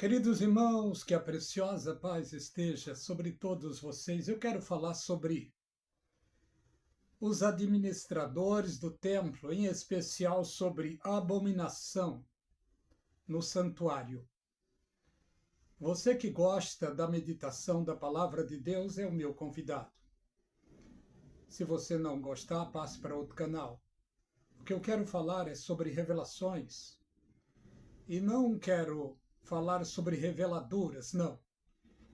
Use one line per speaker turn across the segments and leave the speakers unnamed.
Queridos irmãos, que a preciosa paz esteja sobre todos vocês. Eu quero falar sobre os administradores do templo, em especial sobre a abominação no santuário. Você que gosta da meditação da palavra de Deus é o meu convidado. Se você não gostar, passe para outro canal. O que eu quero falar é sobre revelações. E não quero falar sobre reveladuras, não.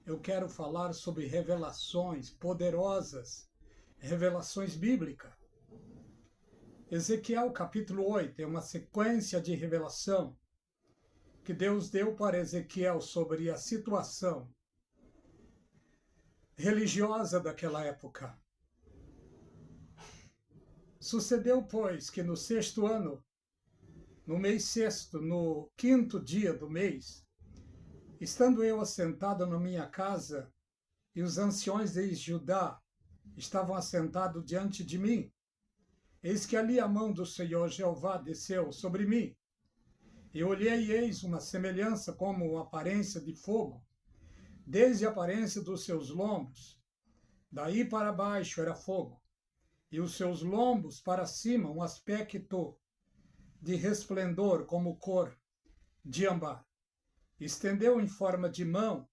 Eu quero falar sobre revelações poderosas, revelações bíblicas. Ezequiel capítulo 8 é uma sequência de revelação que Deus deu para Ezequiel sobre a situação religiosa daquela época. Sucedeu, pois, que no sexto ano, no mês sexto, no quinto dia do mês, estando eu assentado na minha casa, e os anciões de Judá estavam assentados diante de mim, eis que ali a mão do Senhor Jeová desceu sobre mim. Eu olhei e eis uma semelhança como a aparência de fogo, desde a aparência dos seus lombos, daí para baixo era fogo, e os seus lombos para cima um aspecto de resplendor como cor de âmbar. Estendeu em forma de mão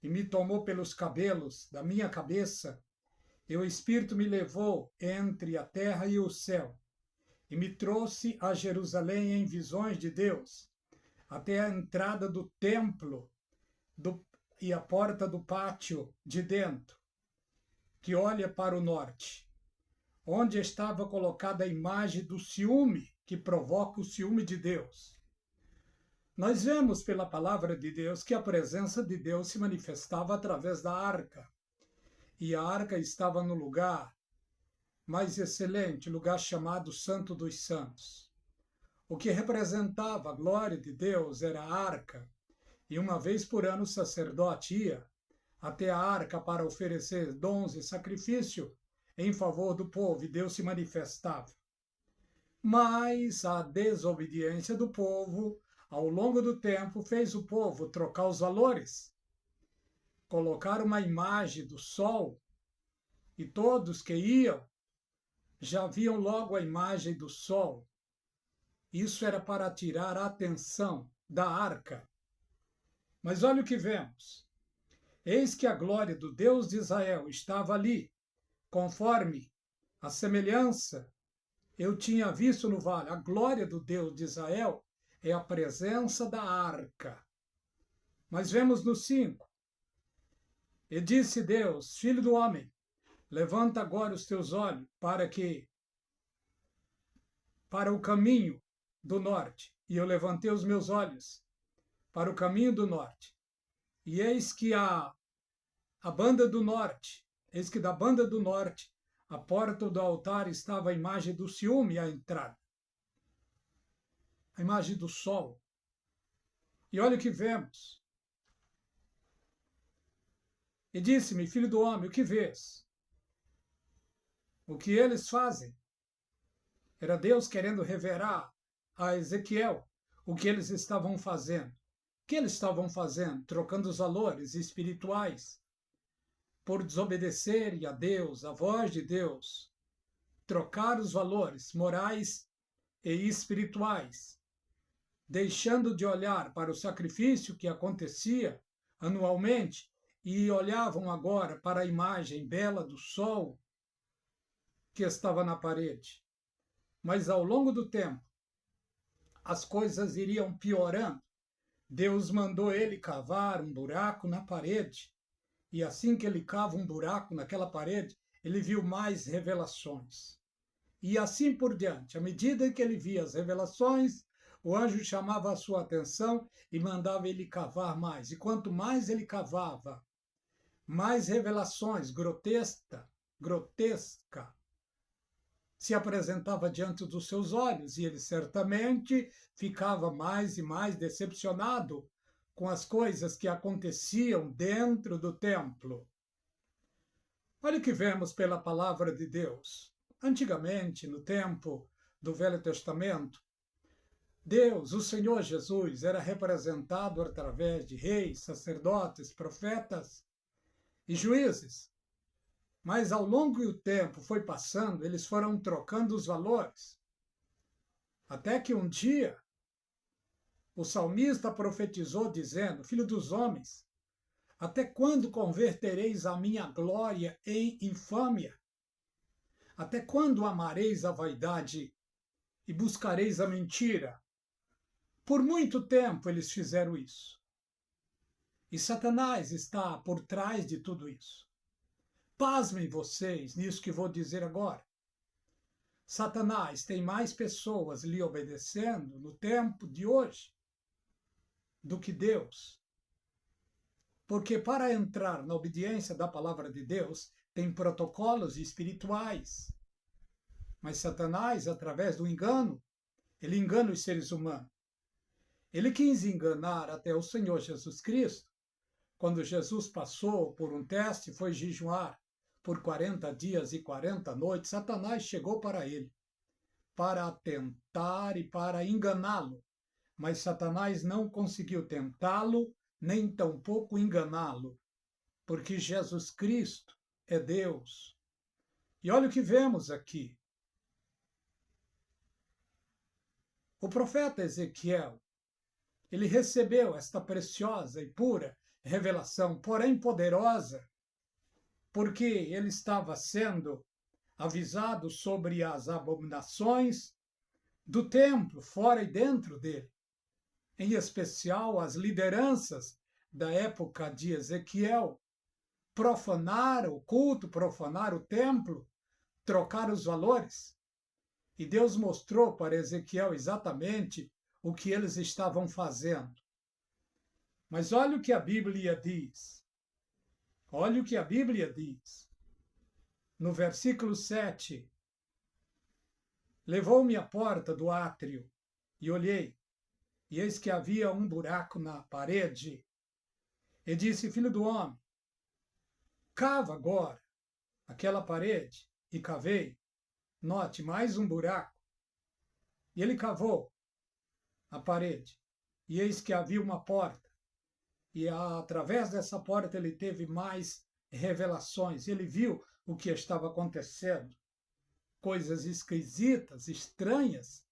e me tomou pelos cabelos da minha cabeça, e o Espírito me levou entre a terra e o céu, e me trouxe a Jerusalém em visões de Deus, até a entrada do templo e a porta do pátio de dentro, que olha para o norte, onde estava colocada a imagem do ciúme, que provoca o ciúme de Deus. Nós vemos pela palavra de Deus que a presença de Deus se manifestava através da arca, e a arca estava no lugar mais excelente, lugar chamado Santo dos Santos. O que representava a glória de Deus era a arca, e uma vez por ano o sacerdote ia até a arca para oferecer dons e sacrifício em favor do povo, e Deus se manifestava. Mas a desobediência do povo, ao longo do tempo, fez o povo trocar os valores, colocar uma imagem do sol, e todos que iam já viam logo a imagem do sol. Isso era para tirar a atenção da arca. Mas olha o que vemos. Eis que a glória do Deus de Israel estava ali, conforme a semelhança eu tinha visto no vale. A glória do Deus de Israel é a presença da arca. Mas vemos no 5. E disse Deus, filho do homem, levanta agora os teus olhos para o caminho do norte. E eu levantei os meus olhos para o caminho do norte. E eis que a banda do norte, eis que da banda do norte, à porta do altar estava a imagem do ciúme à entrada. A imagem do sol. E olha o que vemos. E disse-me, filho do homem, o que vês? O que eles fazem? Era Deus querendo revelar a Ezequiel o que eles estavam fazendo. O que eles estavam fazendo? Trocando os valores espirituais por desobedecerem a Deus, a voz de Deus. Trocar os valores morais e espirituais, deixando de olhar para o sacrifício que acontecia anualmente e olhavam agora para a imagem bela do sol que estava na parede. Mas ao longo do tempo, as coisas iriam piorando. Deus mandou ele cavar um buraco na parede, e assim que ele cava um buraco naquela parede, ele viu mais revelações. E assim por diante. À medida que ele via as revelações, o anjo chamava a sua atenção e mandava ele cavar mais. E quanto mais ele cavava, mais revelações grotesca se apresentava diante dos seus olhos, e ele certamente ficava mais e mais decepcionado com as coisas que aconteciam dentro do templo. Olha o que vemos pela palavra de Deus. Antigamente, no tempo do Velho Testamento, Deus, o Senhor Jesus, era representado através de reis, sacerdotes, profetas e juízes. Mas ao longo do tempo foi passando, eles foram trocando os valores. Até que um dia o salmista profetizou dizendo: Filho dos homens, até quando convertereis a minha glória em infâmia? Até quando amareis a vaidade e buscareis a mentira? Por muito tempo eles fizeram isso. E Satanás está por trás de tudo isso. Pasmem vocês nisso que vou dizer agora. Satanás tem mais pessoas lhe obedecendo no tempo de hoje do que Deus. Porque para entrar na obediência da palavra de Deus, tem protocolos espirituais. Mas Satanás, através do engano, ele engana os seres humanos. Ele quis enganar até o Senhor Jesus Cristo. Quando Jesus passou por um teste, foi jejuar por 40 dias e 40 noites, Satanás chegou para ele para tentar e para enganá-lo. Mas Satanás não conseguiu tentá-lo, nem tampouco enganá-lo, porque Jesus Cristo é Deus. E olha o que vemos aqui. O profeta Ezequiel, ele recebeu esta preciosa e pura revelação, porém poderosa, porque ele estava sendo avisado sobre as abominações do templo, fora e dentro dele. Em especial, as lideranças da época de Ezequiel profanaram o culto, profanaram o templo, trocaram os valores. E Deus mostrou para Ezequiel exatamente o que eles estavam fazendo. Mas olha o que a Bíblia diz. Olha o que a Bíblia diz. No versículo 7. Levou-me à porta do átrio e olhei, e eis que havia um buraco na parede. E disse: Filho do homem, cava agora aquela parede. E cavei. Note, mais um buraco. E ele cavou a parede. E eis que havia uma porta. E através dessa porta ele teve mais revelações. Ele viu o que estava acontecendo. Coisas esquisitas, estranhas,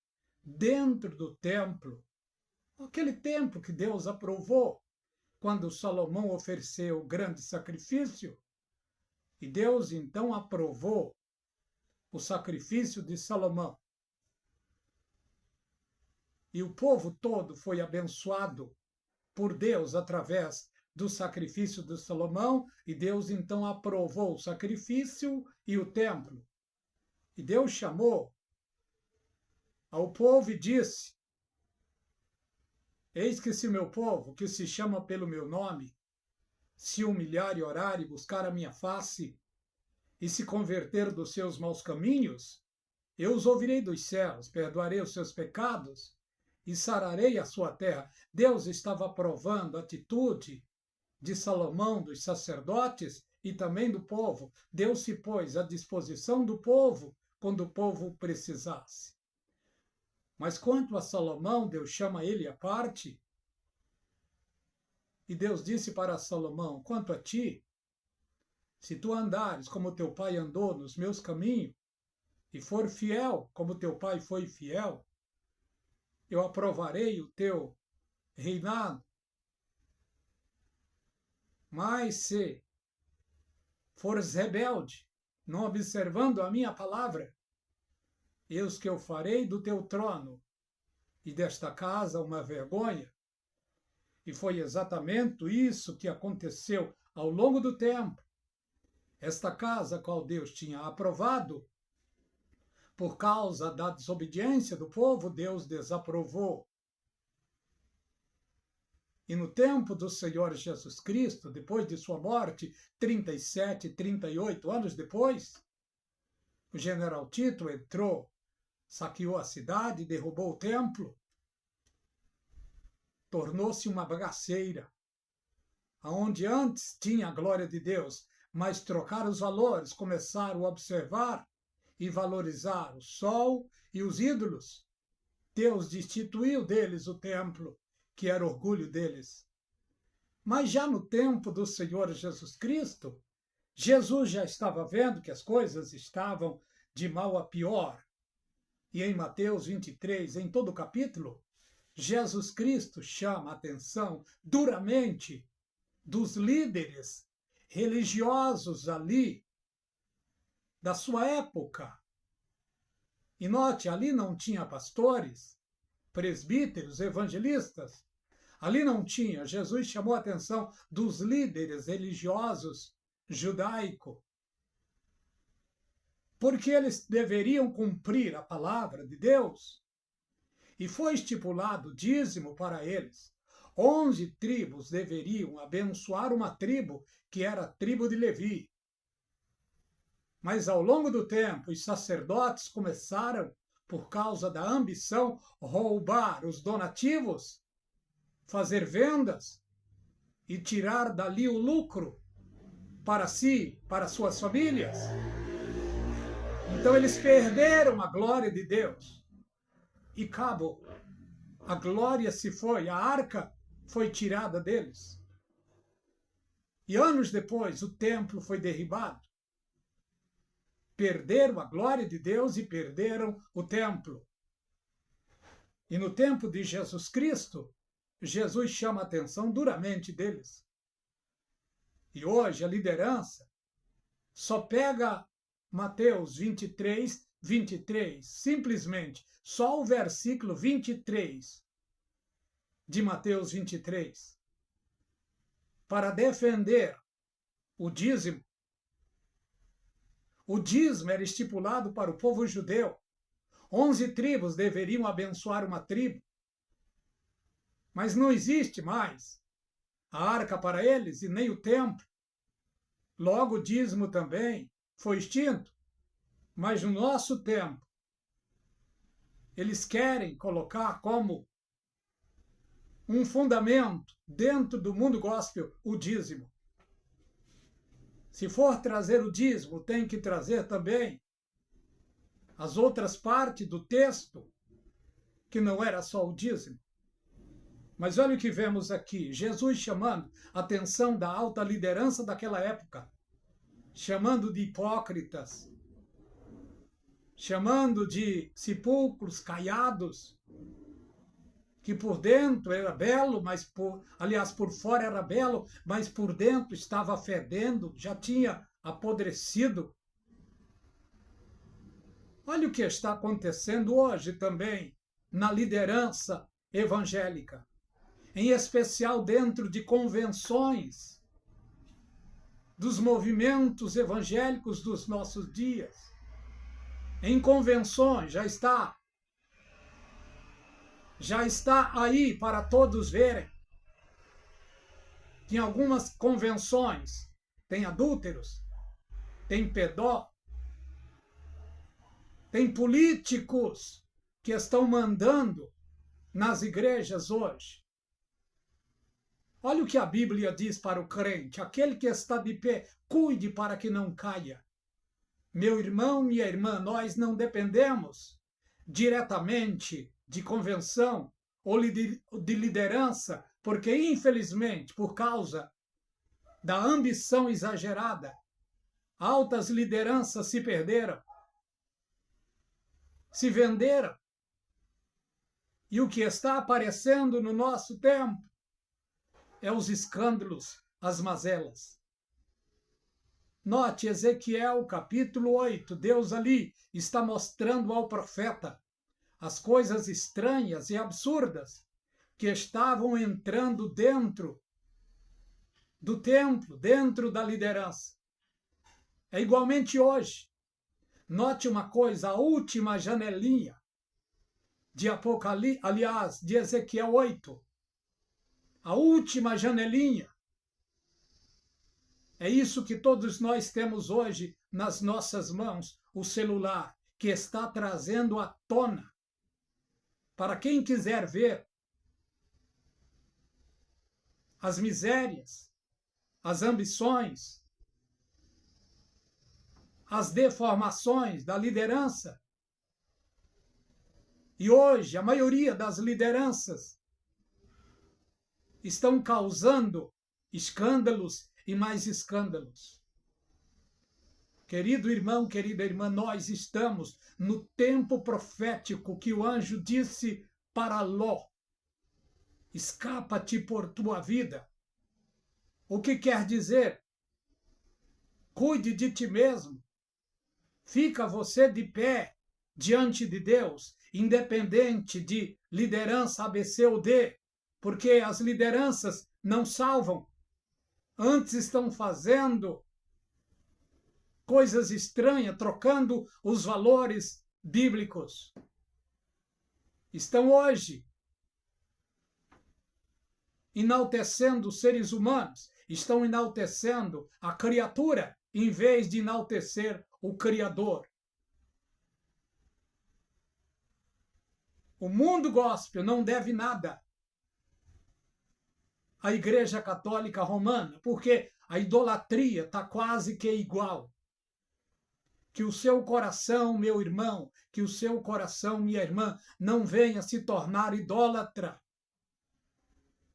dentro do templo. Aquele templo que Deus aprovou quando Salomão ofereceu o grande sacrifício. E Deus então aprovou o sacrifício de Salomão. E o povo todo foi abençoado por Deus através do sacrifício de Salomão, e Deus então aprovou o sacrifício e o templo. E Deus chamou ao povo e disse: Eis que se o meu povo, que se chama pelo meu nome, se humilhar e orar e buscar a minha face, e se converter dos seus maus caminhos, eu os ouvirei dos céus, perdoarei os seus pecados e sararei a sua terra. Deus estava aprovando a atitude de Salomão, dos sacerdotes e também do povo. Deus se pôs à disposição do povo quando o povo precisasse. Mas quanto a Salomão, Deus chama ele à parte. E Deus disse para Salomão: quanto a ti, se tu andares como teu pai andou nos meus caminhos, e for fiel como teu pai foi fiel, eu aprovarei o teu reinado. Mas se fores rebelde, não observando a minha palavra, eis que eu farei do teu trono e desta casa uma vergonha. E foi exatamente isso que aconteceu ao longo do tempo. Esta casa, a qual Deus tinha aprovado, por causa da desobediência do povo, Deus desaprovou. E no tempo do Senhor Jesus Cristo, depois de sua morte, 37, 38 anos depois, o general Tito entrou, saqueou a cidade, derrubou o templo, tornou-se uma bagaceira, aonde antes tinha a glória de Deus, mas trocaram os valores, começaram a observar e valorizar o sol e os ídolos. Mateus destituiu deles o templo, que era orgulho deles. Mas já no tempo do Senhor Jesus Cristo, Jesus já estava vendo que as coisas estavam de mal a pior. E em Mateus 23, em todo o capítulo, Jesus Cristo chama a atenção duramente dos líderes religiosos ali da sua época. E note, ali não tinha pastores, presbíteros, evangelistas. Ali não tinha. Jesus chamou a atenção dos líderes religiosos judaicos, porque eles deveriam cumprir a palavra de Deus. E foi estipulado dízimo para eles. 11 tribos deveriam abençoar uma tribo, que era a tribo de Levi. Mas ao longo do tempo, os sacerdotes começaram, por causa da ambição, roubar os donativos, fazer vendas e tirar dali o lucro para si, para suas famílias. Então eles perderam a glória de Deus. E acabou. A glória se foi, a arca foi tirada deles. E anos depois, o templo foi derribado. Perderam a glória de Deus e perderam o templo. E no tempo de Jesus Cristo, Jesus chama a atenção duramente deles. E hoje a liderança só pega Mateus 23, 23, simplesmente só o versículo 23 de Mateus 23, para defender o dízimo. O dízimo era estipulado para o povo judeu. 11 tribos deveriam abençoar uma tribo. Mas não existe mais a arca para eles e nem o templo. Logo, o dízimo também foi extinto. Mas no nosso tempo, eles querem colocar como um fundamento dentro do mundo gospel o dízimo. Se for trazer o dízimo, tem que trazer também as outras partes do texto, que não era só o dízimo. Mas olha o que vemos aqui, Jesus chamando a atenção da alta liderança daquela época, chamando de hipócritas, chamando de sepulcros caiados, que por dentro era belo, mas por fora era belo, mas por dentro estava fedendo, já tinha apodrecido. Olha o que está acontecendo hoje também na liderança evangélica, em especial dentro de convenções dos movimentos evangélicos dos nossos dias. Em convenções já está aí para todos verem. Em algumas convenções tem adúlteros, tem pedó, tem políticos que estão mandando nas igrejas hoje. Olha o que a Bíblia diz para o crente: aquele que está de pé, cuide para que não caia. Meu irmão, minha irmã, nós não dependemos diretamente de convenção ou de liderança, porque infelizmente, por causa da ambição exagerada, altas lideranças se perderam, se venderam. E o que está aparecendo no nosso tempo é os escândalos, as mazelas. Note Ezequiel capítulo 8, Deus ali está mostrando ao profeta as coisas estranhas e absurdas que estavam entrando dentro do templo, dentro da liderança. É igualmente hoje. Note uma coisa, a última janelinha de Apocalipse, aliás, de Ezequiel 8, a última janelinha. É isso que todos nós temos hoje nas nossas mãos, o celular, que está trazendo à tona, para quem quiser ver, as misérias, as ambições, as deformações da liderança. E hoje, a maioria das lideranças estão causando escândalos e mais escândalos. Querido irmão, querida irmã, nós estamos no tempo profético que o anjo disse para Ló: escapa-te por tua vida. O que quer dizer? Cuide de ti mesmo. Fica você de pé diante de Deus, independente de liderança A, B, C ou D, porque as lideranças não salvam. Antes estão fazendo coisas estranhas, trocando os valores bíblicos. Estão hoje enaltecendo os seres humanos, estão enaltecendo a criatura em vez de enaltecer o Criador. O mundo gospel não deve nada à Igreja Católica Romana, porque a idolatria está quase que igual. Que o seu coração, meu irmão, que o seu coração, minha irmã, não venha se tornar idólatra.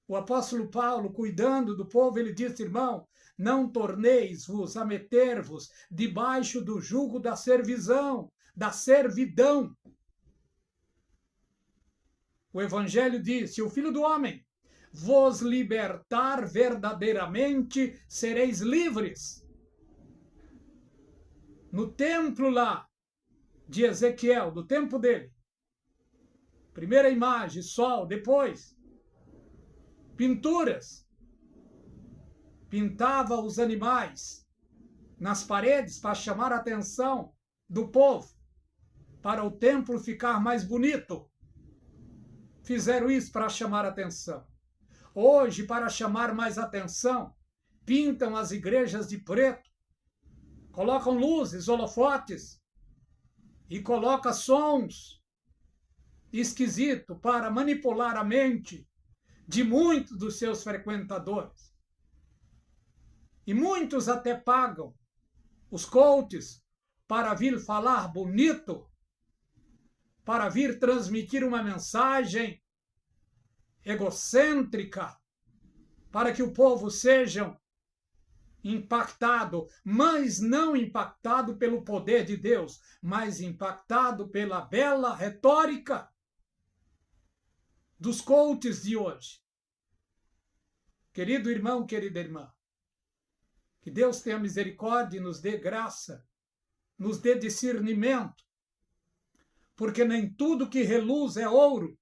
O apóstolo Paulo, cuidando do povo, ele disse: irmão, não torneis-vos a meter-vos debaixo do jugo da servidão. O Evangelho diz: se o Filho do Homem vos libertar verdadeiramente, sereis livres. No templo lá de Ezequiel, do tempo dele, primeira imagem, sol, depois pinturas, pintava os animais nas paredes para chamar a atenção do povo, para o templo ficar mais bonito. Fizeram isso para chamar a atenção. Hoje, para chamar mais atenção, pintam as igrejas de preto, colocam luzes, holofotes e colocam sons esquisitos para manipular a mente de muitos dos seus frequentadores. E muitos até pagam os coaches para vir falar bonito, para vir transmitir uma mensagem egocêntrica, para que o povo seja impactado, mas não impactado pelo poder de Deus, mas impactado pela bela retórica dos coaches de hoje. Querido irmão, querida irmã, que Deus tenha misericórdia e nos dê graça, nos dê discernimento, porque nem tudo que reluz é ouro.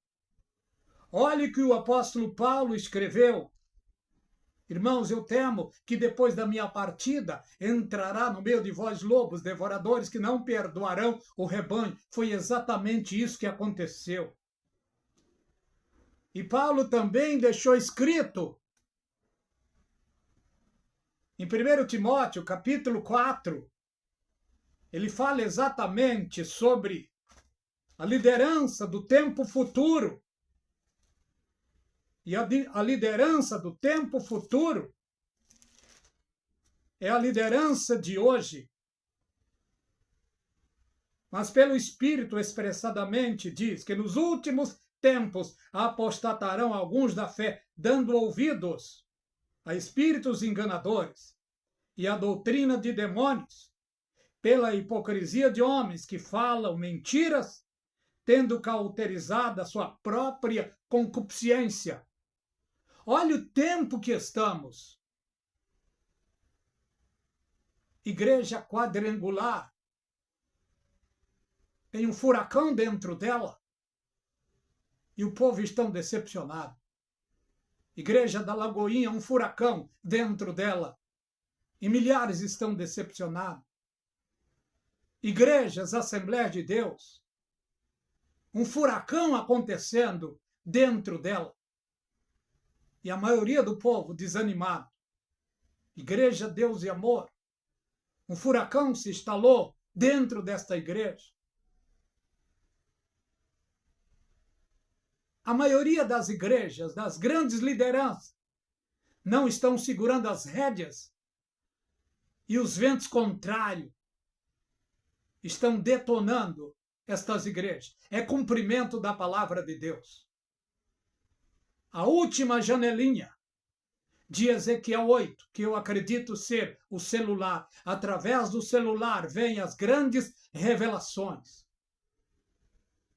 Olhe o que o apóstolo Paulo escreveu. Irmãos, eu temo que depois da minha partida entrará no meio de vós lobos devoradores que não perdoarão o rebanho. Foi exatamente isso que aconteceu. E Paulo também deixou escrito em 1 Timóteo, capítulo 4, ele fala exatamente sobre a liderança do tempo futuro. E a liderança do tempo futuro é a liderança de hoje. Mas pelo Espírito expressadamente diz que nos últimos tempos apostatarão alguns da fé, dando ouvidos a espíritos enganadores e a doutrina de demônios, pela hipocrisia de homens que falam mentiras, tendo cauterizado a sua própria concupiscência. Olha o tempo que estamos. Igreja quadrangular. Tem um furacão dentro dela. E o povo está decepcionado. Igreja da Lagoinha, um furacão dentro dela. E milhares estão decepcionados. Igrejas, Assembleia de Deus. Um furacão acontecendo dentro dela. E a maioria do povo desanimado. Igreja, Deus e Amor. Um furacão se instalou dentro desta igreja. A maioria das igrejas, das grandes lideranças, não estão segurando as rédeas e os ventos contrários estão detonando estas igrejas. É cumprimento da palavra de Deus. A última janelinha de Ezequiel 8, que eu acredito ser o celular. Através do celular vêm as grandes revelações.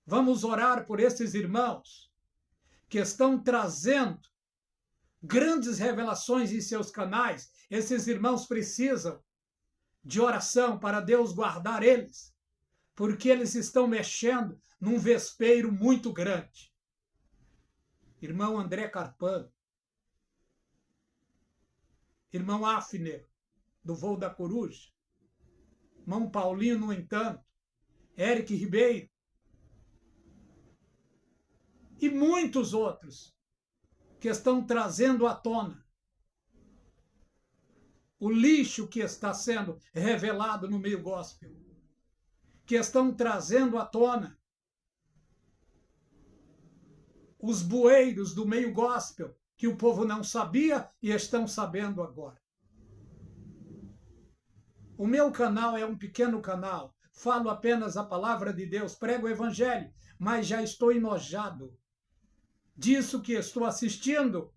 Vamos orar por esses irmãos que estão trazendo grandes revelações em seus canais. Esses irmãos precisam de oração para Deus guardar eles, porque eles estão mexendo num vespeiro muito grande. Irmão André Carpano, irmão Afner, do Voo da Coruja, irmão Paulinho, no entanto, Eric Ribeiro, e muitos outros que estão trazendo à tona o lixo que está sendo revelado no meio gospel, que estão trazendo à tona os bueiros do meio gospel que o povo não sabia e estão sabendo agora. O meu canal é um pequeno canal, falo apenas a palavra de Deus, prego o evangelho, mas já estou enojado disso que estou assistindo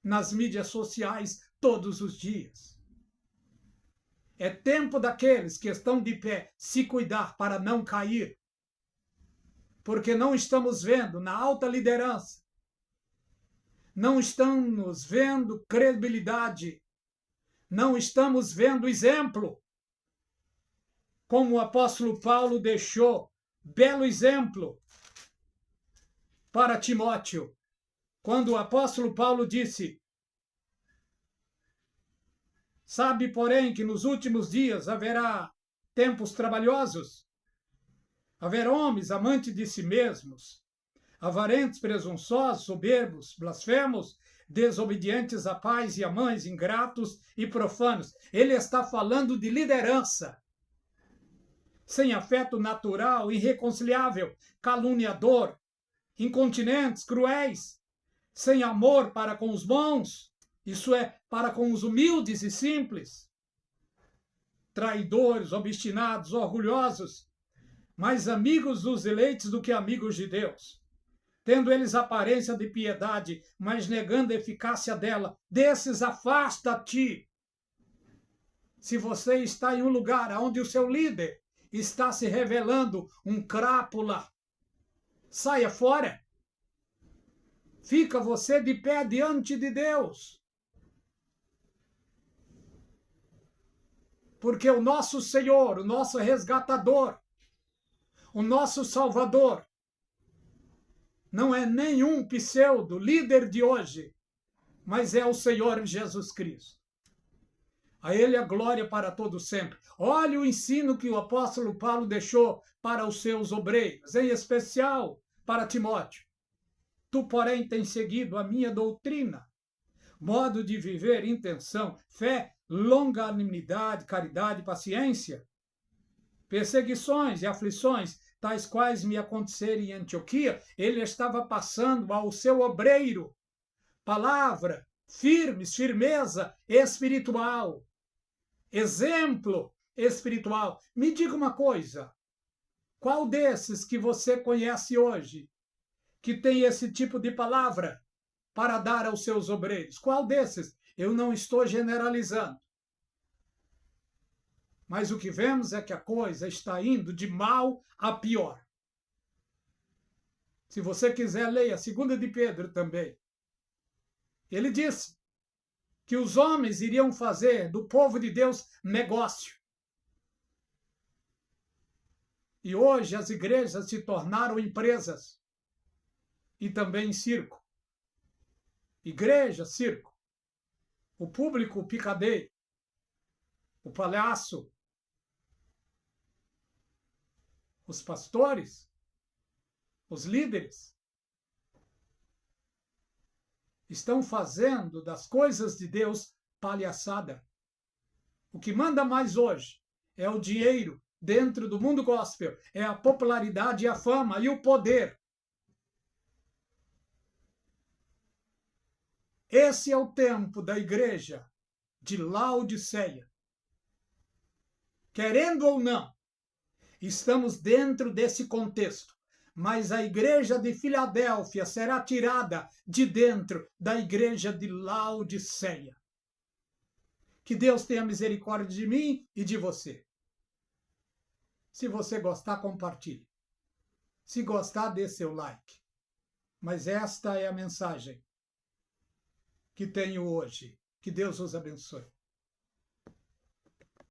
nas mídias sociais todos os dias. É tempo daqueles que estão de pé se cuidar para não cair, porque não estamos vendo na alta liderança, não estamos vendo credibilidade, não estamos vendo exemplo, como o apóstolo Paulo deixou belo exemplo para Timóteo, quando o apóstolo Paulo disse: sabe, porém, que nos últimos dias haverá tempos trabalhosos, haverá homens amantes de si mesmos, avarentos, presunçosos, soberbos, blasfemos, desobedientes a pais e a mães, ingratos e profanos. Ele está falando de liderança, sem afeto natural, irreconciliável, caluniador, incontinentes, cruéis, sem amor para com os bons, isso é, para com os humildes e simples, traidores, obstinados, orgulhosos, mais amigos dos eleitos do que amigos de Deus, tendo eles aparência de piedade, mas negando a eficácia dela. Desses afasta-te. Se você está em um lugar onde o seu líder está se revelando um crápula, saia fora. Fica você de pé diante de Deus. Porque o nosso Senhor, o nosso resgatador, o nosso Salvador, não é nenhum pseudo líder de hoje, mas é o Senhor Jesus Cristo. A Ele a glória para todo sempre. Olha o ensino que o apóstolo Paulo deixou para os seus obreiros, em especial para Timóteo. Tu, porém, tens seguido a minha doutrina, modo de viver, intenção, fé, longanimidade, caridade, paciência, perseguições e aflições, tais quais me aconteceram em Antioquia. Ele estava passando ao seu obreiro palavra, firmeza espiritual, exemplo espiritual. Me diga uma coisa, qual desses que você conhece hoje que tem esse tipo de palavra para dar aos seus obreiros? Qual desses? Eu não estou generalizando. Mas o que vemos é que a coisa está indo de mal a pior. Se você quiser, leia 2 de Pedro também. Ele disse que os homens iriam fazer do povo de Deus negócio. E hoje as igrejas se tornaram empresas e também circo. Igreja, circo. O público, o picadeiro. O palhaço. Os pastores. Os líderes. Estão fazendo das coisas de Deus palhaçada. O que manda mais hoje é o dinheiro dentro do mundo gospel, é a popularidade, a fama e o poder. Esse é o tempo da igreja de Laodiceia. Querendo ou não, Estamos dentro desse contexto. Mas a igreja de Filadélfia será tirada de dentro da igreja de Laodiceia. Que Deus tenha misericórdia de mim e de você. Se você gostar, compartilhe. Se gostar, dê seu like. Mas esta é a mensagem que tenho hoje. Que Deus os abençoe.